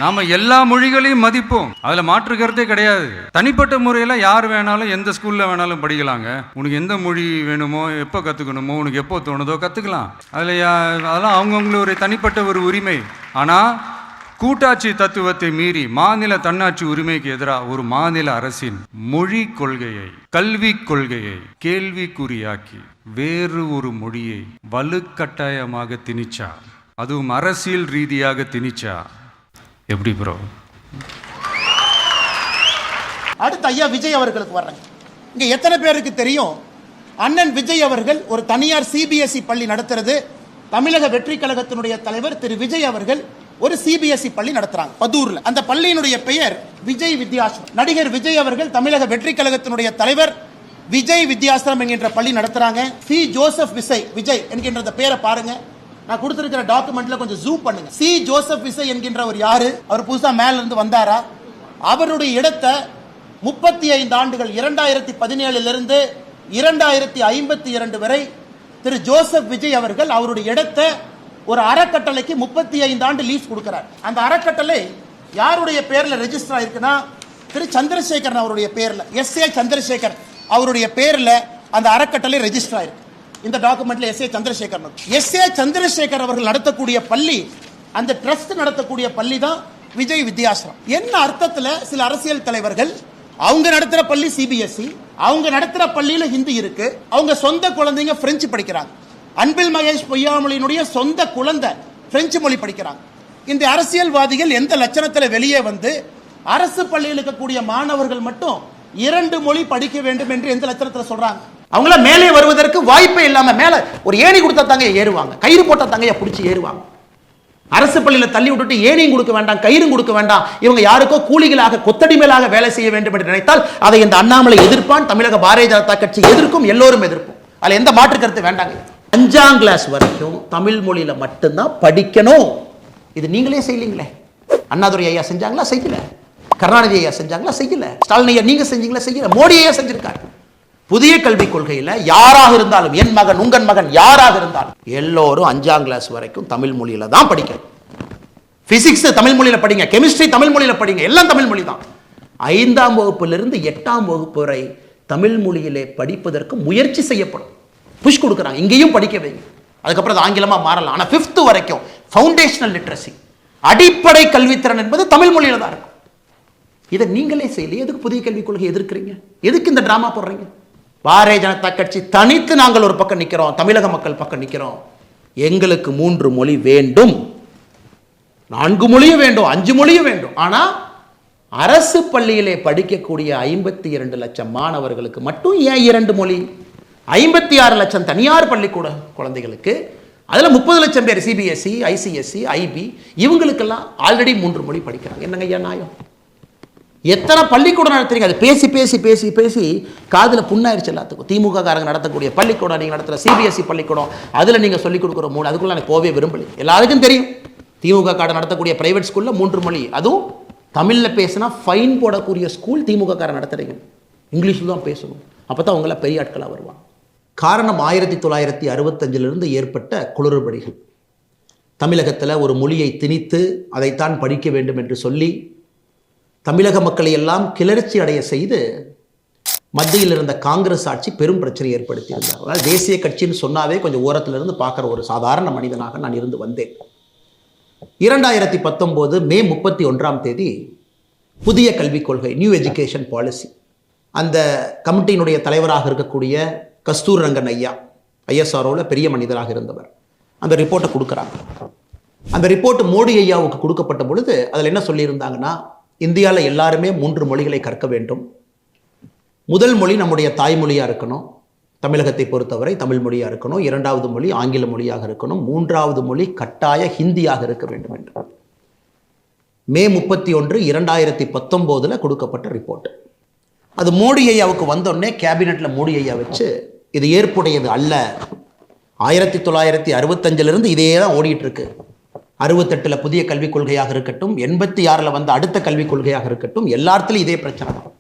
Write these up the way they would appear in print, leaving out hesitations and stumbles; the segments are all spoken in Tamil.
நாம எல்லா மொழிகளையும் மதிப்போம், அதுல மாற்று கருத்தே கிடையாது. தனிப்பட்ட முறையில் யார் வேணாலும் எந்த ஸ்கூல்ல வேணாலும் படிக்கலாங்க. உனக்கு எந்த மொழி வேணுமோ, எப்போ கற்றுக்கணுமோ, உனக்கு எப்போ தோணுதோ கற்றுக்கலாம். அதெல்லாம் அவங்கவுங்களுடைய தனிப்பட்ட ஒரு உரிமை. ஆனால் கூட்டாட்சி தத்துவத்தை மீறி மாநில தன்னாட்சி உரிமைக்கு எதிராக ஒரு மாநில அரசின் மொழி கொள்கையை, கல்வி கொள்கையை கேள்விக்குறியாக்கி வேறு ஒரு மொழியை வலுக்கட்டாயமாக திணிச்சா, அதுவும் அரசியல் ரீதியாக திணிச்சா எப்படி ப்ரோ? அடுத்து ஐயா விஜய் அவர்களுக்கு வர்றேன். இங்க எத்தனை பேருக்கு தெரியும், அண்ணன் விஜய் அவர்கள் ஒரு தனியார் சிபிஎஸ்இ பள்ளி நடத்துறது. தமிழக வெற்றி கழகத்தினுடைய தலைவர் திரு விஜய் அவர்கள் ஒரு சிபிஎஸ்இ பள்ளி நடத்துறாங்க பதூர்ல. அந்த பள்ளியினுடைய பெயர் விஜய் வித்யாசிரம். நடிகர் விஜய் அவர்கள் தமிழக வெற்றி கழகத்தினுடைய தலைவர் விஜய் வித்யாசிரம் என்கின்ற பள்ளி நடத்துறாங்க. சி ஜோசப் விஜய் என்கின்ற பெயரை பாருங்க, நான் கொடுத்திருக்கிற டாக்குமெண்ட்ல கொஞ்சம் ஜூம் பண்ணுங்க. சி ஜோசப் விசை என்கின்றவர் யாரு? அவர் புதுசா மேல இருந்து வந்தாரா? அவருடைய இடத்தை 35 ஆண்டுகள் 2017 இருந்து 2052 வரை திரு ஜோசப் விஜய் அவர்கள் அவருடைய இடத்தை ஒரு அறக்கட்டளைக்கு 35 ஆண்டு லீஸ் கொடுக்கிறார். அந்த அறக்கட்டளை யாருடைய பேர்ல ரெஜிஸ்டர் ஆயிருக்குன்னா திரு சந்திரசேகரன் அவருடைய பேர்ல, எஸ்.ஏ. சந்திரசேகர் அவருடைய பேர்ல அந்த அறக்கட்டளை ரெஜிஸ்டர் ஆயிருக்கு. இந்த டாக்குமெண்ட்ல எஸ்.ஏ. சந்திரசேகர் அவர்கள் நடத்தக்கூடிய பள்ளி, அந்த ட்ரஸ்ட் நடத்தக்கூடிய பள்ளி தான் விஜய் வித்யாசிரம். என்ன அர்த்தத்துல சில அரசியல் தலைவர்கள் அவங்க நடத்துற பள்ளி சிபிஎஸ்இ, அவங்க நடத்துற பள்ளியில ஹிந்தி இருக்கு, அவங்க சொந்த குழந்தைங்க பிரெஞ்சு படிக்கிறாங்க. அன்பில் மகேஷ் பொய்யாமொழியினுடைய சொந்த குழந்தை பிரெஞ்சு மொழி படிக்கிறாங்க. இந்த அரசியல்வாதிகள் எந்த லட்சணத்துல வெளியே வந்து அரசு பள்ளியில் இருக்கக்கூடிய மாணவர்கள் மட்டும் 2 மொழி படிக்க வேண்டும் என்று எந்த லட்சணத்துல சொல்றாங்க? அவங்கள மேலே வருவதற்கு வாய்ப்பே இல்லாம மேல ஒரு ஏணி கொடுத்தா தாங்க ஏறுவாங்க, கயிறு போட்டா தாங்க பிடிச்சி ஏறுவாங்க. அரசு பள்ளியில தள்ளி விட்டுட்டு ஏணியும் கொடுக்க வேண்டாம், கயிறும் கொடுக்க வேண்டாம், இவங்க யாருக்கோ கூலிகளாக கொத்தடிமைகளாக வேலை செய்ய வேண்டும் என்று நினைத்தால் அதை இந்த அண்ணாமலை எதிர்ப்பான், தமிழக பாரதிய ஜனதா கட்சி எதிர்க்கும், எல்லோரும் எதிர்ப்போம். அதுல எந்த மாற்று கருத்து வேண்டாங்க. 5ஆம் கிளாஸ் வரைக்கும் தமிழ் மொழியில மட்டும்தான் படிக்கணும். இது நீங்களே செய்யலீங்களே. அண்ணாதுரை ஐயா செஞ்சாங்களா? செய்யல. கருணாநிதி ஐயா செஞ்சாங்களா? செய்யல. ஸ்டாலின் ஐயா நீங்க செஞ்சீங்களா? செய்யல. மோடி ஐயா செஞ்சிருக்காரு. புதிய கல்விக் கொள்கையில யாராக இருந்தாலும், என் மகன் உங்கள் மகன் யாராக இருந்தாலும் எல்லோரும் 5ஆம் கிளாஸ் வரைக்கும் தமிழ் மொழியில தான் படிக்கணும். பிசிக்ஸ் தமிழ் மொழியில படிங்க, கெமிஸ்ட்ரி தமிழ் மொழியில படிங்க, எல்லாம் தமிழ் மொழி தான். 5ஆம் வகுப்பிலிருந்து 8ஆம் வகுப்பு வரை தமிழ் மொழியிலே படிப்பதற்கு முயற்சி செய்யப்படும். புஷ் கொடுக்குறாங்க, இங்கேயும் படிக்க வைங்க. அதுக்கப்புறம் அது ஆங்கிலமா மாறலாம். ஆனா 5th வரைக்கும் ஃபவுண்டேஷனல் லிட்ரசி, அடிப்படை கல்வித்திறன் என்பது தமிழ் மொழியில தான் இருக்கும். இதை நீங்களே செய்யல. எதுக்கு புதிய கல்விக் கொள்கை எதிர்க்கிறீங்க? எதுக்கு இந்த டிராமா போடுறீங்க? பாரதிய ஜனதா கட்சி தனித்து நாங்கள் ஒரு பக்கம் நிற்கிறோம், தமிழக மக்கள் பக்கம் நிற்கிறோம். எங்களுக்கு 3 மொழி வேண்டும், 4 மொழியும் வேண்டும், 5 மொழியும் வேண்டும். ஆனா அரசு பள்ளியிலே படிக்கக்கூடிய 52 லட்சம் மாணவர்களுக்கு மட்டும் ஏன் 2 மொழி? 56 லட்சம் தனியார் பள்ளிக்கூட குழந்தைகளுக்கு, அதுல 30 லட்சம் பேர் சிபிஎஸ்இ, ஐசிஎஸ்இ, ஐபி, இவங்களுக்கெல்லாம் ஆல்ரெடி 3 மொழி படிக்கிறாங்க. என்னங்க ஐயா நியாயம்? எத்தனை பள்ளிக்கூடம் நடத்துறீங்க? அது பேசி பேசி பேசி பேசி காதுல புண்ணாயிருச்சு எல்லாத்துக்கும். திமுக காரங்க நடத்தக்கூடிய பள்ளிக்கூடம், நீங்க நடத்துற சிபிஎஸ்இ பள்ளிக்கூடம், அதுல நீங்க சொல்லிக் கொடுக்குற மொழி, அதுக்குள்ள எனக்கு போவே விரும்பலை. எல்லாருக்கும் தெரியும் திமுக காரங்க நடத்தக்கூடிய பிரைவேட் ஸ்கூல்ல 3 மொழி, அதுவும் தமிழ்ல பேசினா ஃபைன் போடக்கூடிய ஸ்கூல் திமுக காரங்க நடத்துறீங்க. இங்கிலீஷ்ல தான் பேசணும், அப்பதான் அவங்கள பெரிய ஆட்களா வருவாங்க. காரணம் 1965 ஏற்பட்ட குளறுபடிகள். தமிழகத்தில் ஒரு மொழியை திணித்து அதைத்தான் படிக்க வேண்டும் என்று சொல்லி தமிழக மக்களை எல்லாம் கிளர்ச்சி அடைய செய்து மத்தியில் இருந்த காங்கிரஸ் ஆட்சி பெரும் பிரச்சனை ஏற்படுத்தியிருந்தார். அதனால் தேசிய கட்சின்னு சொன்னாவே கொஞ்சம் ஓரத்திலிருந்து பார்க்குற ஒரு சாதாரண மனிதனாக நான் இருந்து வந்தேன். 2019 மே 31ஆம் தேதி புதிய கல்விக் கொள்கை, நியூ எஜுகேஷன் பாலிசி, அந்த கமிட்டியினுடைய தலைவராக இருக்கக்கூடிய கஸ்தூர் ரங்கன் ஐயா, ஐஎஸ்ஆர்ஓவில் பெரிய மனிதராக இருந்தவர், அந்த ரிப்போர்ட்டை கொடுக்குறாங்க. அந்த ரிப்போர்ட் மோடி ஐயாவுக்கு கொடுக்கப்பட்ட பொழுது அதில் என்ன சொல்லியிருந்தாங்கன்னா, இந்தியாவில் எல்லாருமே 3 மொழிகளை கற்க வேண்டும். முதல் மொழி நம்முடைய தாய்மொழியாக இருக்கணும், தமிழகத்தை பொறுத்தவரை தமிழ் மொழியாக இருக்கணும். 2வது மொழி ஆங்கில மொழியாக இருக்கணும். 3வது மொழி கட்டாய ஹிந்தியாக இருக்க வேண்டும் என்று மே 31, 2019 கொடுக்கப்பட்ட ரிப்போர்ட். அது மோடி ஐயாவுக்கு வந்தோடனே கேபினெட்ல மோடி ஐயா வச்சு இது ஏற்புடையது அல்ல, 1965 இதே தான் ஓடிட்டு இருக்கு, 68 புதிய கல்விக் கொள்கையாக இருக்கட்டும், 86 வந்த அடுத்த கல்விக் கொள்கையாக இருக்கட்டும், எல்லாத்திலும் இதே பிரச்சனை தான்.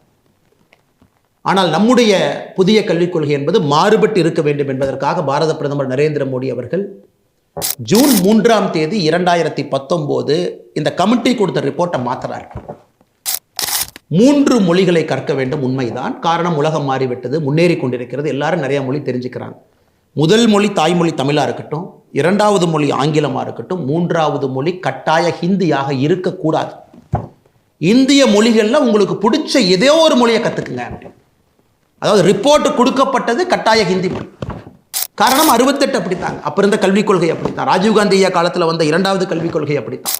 ஆனால் நம்முடைய புதிய கல்விக் கொள்கை என்பது மாறுபட்டு இருக்க வேண்டும் என்பதற்காக பாரத பிரதமர் நரேந்திர மோடி அவர்கள் ஜூன் 3ஆம் தேதி 2019 இந்த கமிட்டி கொடுத்த ரிப்போர்ட்டை மாத்துறாரு. 3 மொழிகளை கற்க வேண்டும், உண்மைதான். காரணம், உலகம் மாறிவிட்டது, முன்னேறி கொண்டிருக்கிறது, எல்லாரும் நிறைய மொழி தெரிஞ்சுக்கிறாங்க. முதல் மொழி தாய்மொழி தமிழாக இருக்கட்டும், 2வது மொழி ஆங்கிலமாக இருக்கட்டும், 3வது மொழி கட்டாய ஹிந்தியாக இருக்கக்கூடாது. இந்திய மொழிகளில் உங்களுக்கு பிடிச்ச ஏதோ ஒரு மொழியை கற்றுக்குங்க. அதாவது ரிப்போர்ட் கொடுக்கப்பட்டது கட்டாய ஹிந்தி மொழி. காரணம் 68 அப்படித்தாங்க. அப்போ இருந்த கல்விக் கொள்கை அப்படித்தான். ராஜீவ்காந்தி ஐயா காலத்தில் வந்த 2வது கல்விக் கொள்கை அப்படித்தான்.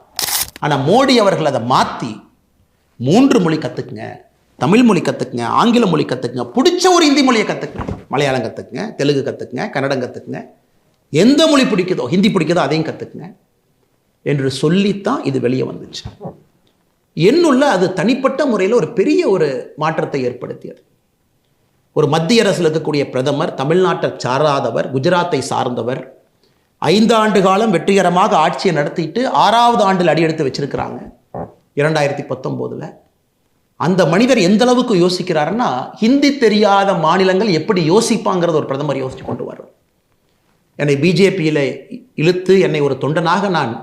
ஆனால் மோடி அவர்கள் அதை மாற்றி 3 மொழி கற்றுக்குங்க, தமிழ் மொழி கற்றுக்குங்க, ஆங்கில மொழி கற்றுக்குங்க, பிடிச்ச ஒரு ஹிந்தி மொழியை கற்றுக்குங்க, மலையாளம் கற்றுக்குங்க, தெலுங்கு கற்றுக்குங்க, கன்னடம் கற்றுக்குங்க, எந்த மொழி பிடிக்குதோ, ஹிந்தி பிடிக்குதோ அதையும் கற்றுக்குங்க என்று சொல்லித்தான் இது வெளியே வந்துச்சு. என்னுள்ள அது தனிப்பட்ட முறையில் ஒரு பெரிய ஒரு மாற்றத்தை ஏற்படுத்தியது. ஒரு மத்திய அரசில் இருக்கக்கூடிய பிரதமர், தமிழ்நாட்டை சாராதவர், குஜராத்தை சார்ந்தவர், 5 ஆண்டு காலம் வெற்றிகரமாக ஆட்சியை நடத்திட்டு 6வது ஆண்டில் அடியெடுத்து வச்சிருக்கிறாங்க 2019. அந்த மனிதர் எந்த அளவுக்கு யோசிக்கிறாருன்னா, ஹிந்தி தெரியாத மாநிலங்கள் எப்படி யோசிப்பாங்கிறது ஒரு பிரதமர் யோசிச்சு கொண்டு வர்றார். என்னை பிஜேபியில் இழுத்து என்னை ஒரு தொண்டனாக நான்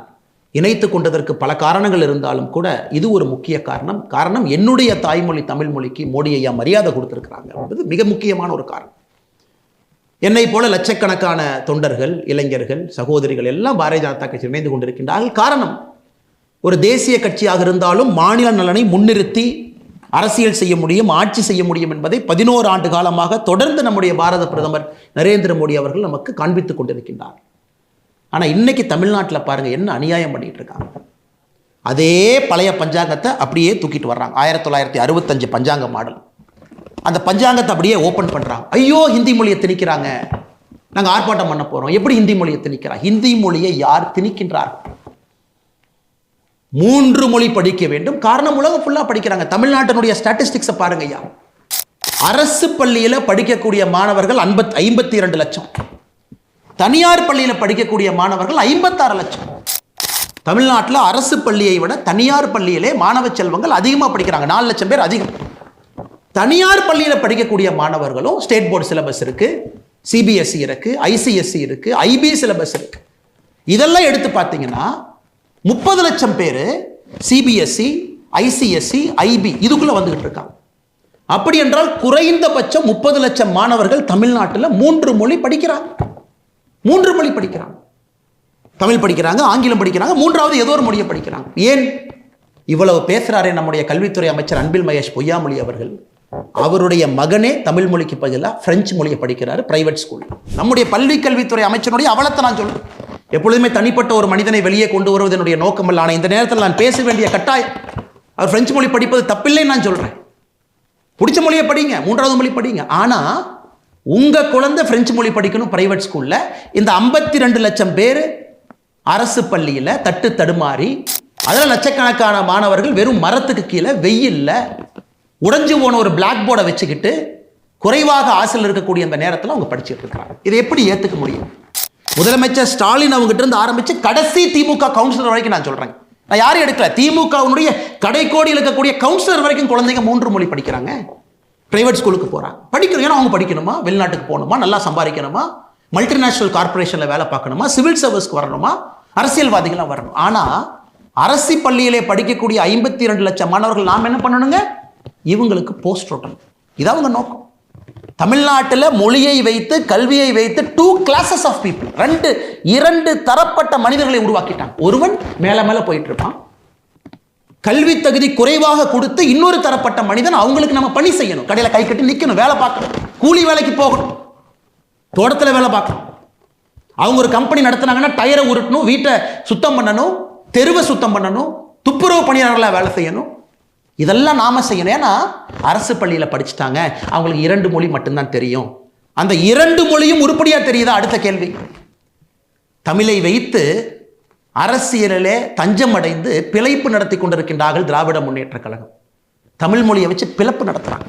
இணைத்து கொண்டதற்கு பல காரணங்கள் இருந்தாலும் கூட இது ஒரு முக்கிய காரணம் என்னுடைய தாய்மொழி தமிழ் மொழிக்கு மோடி ஐயா மரியாதை கொடுத்திருக்கிறாங்க என்பது மிக முக்கியமான ஒரு காரணம். என்னை போல லட்சக்கணக்கான தொண்டர்கள், இளைஞர்கள், சகோதரிகள் எல்லாம் பாரதிய ஜனதா கட்சி இணைந்து கொண்டிருக்கின்றார்கள். காரணம், ஒரு தேசிய கட்சியாக இருந்தாலும் மாநில நலனை முன்னிறுத்தி அரசியல் செய்ய முடியும், ஆட்சி செய்ய முடியும் என்பதை 11 ஆண்டு காலமாக தொடர்ந்து நம்முடைய பாரத பிரதமர் நரேந்திர மோடி அவர்கள் நமக்கு காண்பித்துக் கொண்டிருக்கின்றார். ஆனால் இன்னைக்கு தமிழ்நாட்டில் பாருங்க என்ன அநியாயம் பண்ணிட்டு இருக்காங்க. அதே பழைய பஞ்சாங்கத்தை அப்படியே தூக்கிட்டு வர்றாங்க. 1965 பஞ்சாங்க மாடல். அந்த பஞ்சாங்கத்தை அப்படியே ஓப்பன் பண்றாங்க. ஐயோ ஹிந்தி மொழியை திணிக்கிறாங்க, நாங்கள் ஆர்ப்பாட்டம் பண்ண போறோம். எப்படி ஹிந்தி மொழியை திணிக்கிறாங்க? ஹிந்தி மொழியை யார் திணிக்கின்றார்? 3 மொழி படிக்க வேண்டும். காரணம், உலகம் ஃபுல்லா படிக்கிறாங்க. தமிழ்நாட்டினுடைய ஸ்டாட்டிஸ்டிக்ஸை பாருங்க ஐயா. அரசு பள்ளியில் படிக்கக்கூடிய மாணவர்கள் 52 லட்சம், தனியார் பள்ளியில் படிக்கக்கூடிய மாணவர்கள் 56 லட்சம். தமிழ்நாட்டில் அரசு பள்ளியை விட தனியார் பள்ளியிலே மாணவ செல்வங்கள் அதிகமாக படிக்கிறாங்க. 4 லட்சம் பேர் அதிகம். தனியார் பள்ளியில் படிக்கக்கூடிய மாணவர்களும் ஸ்டேட் போர்டு சிலபஸ் இருக்கு, சிபிஎஸ்இ இருக்கு, ஐசிஎஸ்இ இருக்கு, ஐபி சிலபஸ் இருக்கு. இதெல்லாம் எடுத்து பார்த்தீங்கன்னா 30 லட்சம் பேர் சிபிஎஸ்இ, ஐசிஎஸ்இ, ஐபி இதுக்குள்ள வந்துகிட்டு இருக்காங்க. அப்படி என்றால் குறைந்தபட்சம் 30 லட்சம் மாணவர்கள் தமிழ்நாட்டில் 3 மொழி படிக்கிறாங்க. 3 மொழி படிக்கிறாங்க. தமிழ் படிக்கிறாங்க, ஆங்கிலம் படிக்கிறாங்க, 3வது ஏதோ ஒரு மொழியை படிக்கிறாங்க. ஏன் இவ்வளவு பேசுறாரே நம்முடைய கல்வித்துறை அமைச்சர் அன்பில் மகேஷ் பொய்யாமொழி அவர்கள்? அவருடைய மகனே தமிழ் மொழிக்கு பதிலாக பிரெஞ்சு மொழியை படிக்கிறாரு பிரைவேட் ஸ்கூல். நம்முடைய பள்ளி கல்வித்துறை அமைச்சருடைய அவலத்தை நான் சொல்றேன். எப்பொழுதுமே தனிப்பட்ட ஒரு மனிதனை வெளியே கொண்டு வருவது என்னுடைய நோக்கம் அல்ல. ஆனால் இந்த நேரத்தில் நான் பேச வேண்டிய கட்டாயம். அவர் பிரெஞ்சு மொழி படிப்பது தப்பில்லைன்னு நான் சொல்றேன். பிடிச்ச மொழியை படிங்க, 3வது மொழி படிங்க. ஆனா உங்க குழந்தை பிரெஞ்சு மொழி படிக்கணும் பிரைவேட் ஸ்கூல்ல. இந்த 52 லட்சம் பேர் அரசு பள்ளியில தட்டு தடுமாறி, அதில் லட்சக்கணக்கான மாணவர்கள் வெறும் மரத்துக்கு கீழே வெயில்ல உடைஞ்சு போன ஒரு பிளாக் போர்டை வச்சுக்கிட்டு குறைவாக ஆசையில் இருக்கக்கூடிய அந்த நேரத்தில் அவங்க படிச்சுட்டு இருக்காங்க. இதை எப்படி ஏற்றுக்க முடியும்? முதலமைச்சர் ஸ்டாலின் அவங்ககிட்ட இருந்து ஆரம்பிச்சு கடைசி திமுக கவுன்சிலர் வரைக்கும் நான் சொல்றேன். நான் யாரும் எடுக்கல. திமுகவுடைய கடைக்கோடியில் இருக்கக்கூடிய கவுன்சிலர் வரைக்கும் குழந்தைங்க 3 மொழி படிக்கிறாங்க. பிரைவேட் ஸ்கூலுக்கு போகிறாங்க. படிக்கணும். ஏன்னா அவங்க படிக்கணுமா, வெளிநாட்டுக்கு போகணுமா, நல்லா சம்பாதிக்கணுமா, மல்டிநேஷனல் கார்பரேஷனில் வேலை பார்க்கணுமா, சிவில் சர்வீஸ்க்கு வரணுமா, அரசியல்வாதிகளாக வரணும். ஆனால் அரசு பள்ளியிலே படிக்கக்கூடிய 52 லட்சம் மாணவர்கள் நாம் என்ன பண்ணணுங்க? இவங்களுக்கு போஸ்ட் ஓட்டணும். இது அவங்க நோக்கம். தமிழ்நாட்டில் மொழியை வைத்து, கல்வியை வைத்து 2 classes ஆஃப் பீப்புள், 2 தரப்பட்ட மனிதர்களை உருவாக்கிட்டாங்க. ஒருவன் மேலே மேலே போயிட்டு இருப்பான், கல்வி தகுதி குறைவாக கொடுத்து இன்னொரு தரப்பட்ட மனிதன் அவங்களுக்கு நம்ம பணி செய்யணும். கடையில் கை கட்டி நிற்கணும், வேலை பார்க்கணும், கூலி வேலைக்கு போகணும், தோட்டத்தில் வேலை பார்க்கணும். அவங்க ஒரு கம்பெனி நடத்துனாங்கன்னா டயரை உருட்டணும், வீட்டை சுத்தம் பண்ணணும், தெருவை சுத்தம் பண்ணணும், துப்புரவு பணியாளர்களாக வேலை செய்யணும். இதெல்லாம் நாம செய்யணும். ஏன்னா அரசு பள்ளியில் படிச்சுட்டாங்க, அவங்களுக்கு 2 மொழி மட்டும்தான் தெரியும். அந்த 2 மொழியும் உருப்படியா தெரியுதா? அடுத்த கேள்வி. தமிழை வைத்து அரசியலிலே தஞ்சம் அடைந்து பிழைப்பு நடத்தி கொண்டிருக்கின்றார்கள் திராவிட முன்னேற்ற கழகம். தமிழ் மொழியை வச்சு பிளப்பு நடத்துறாங்க.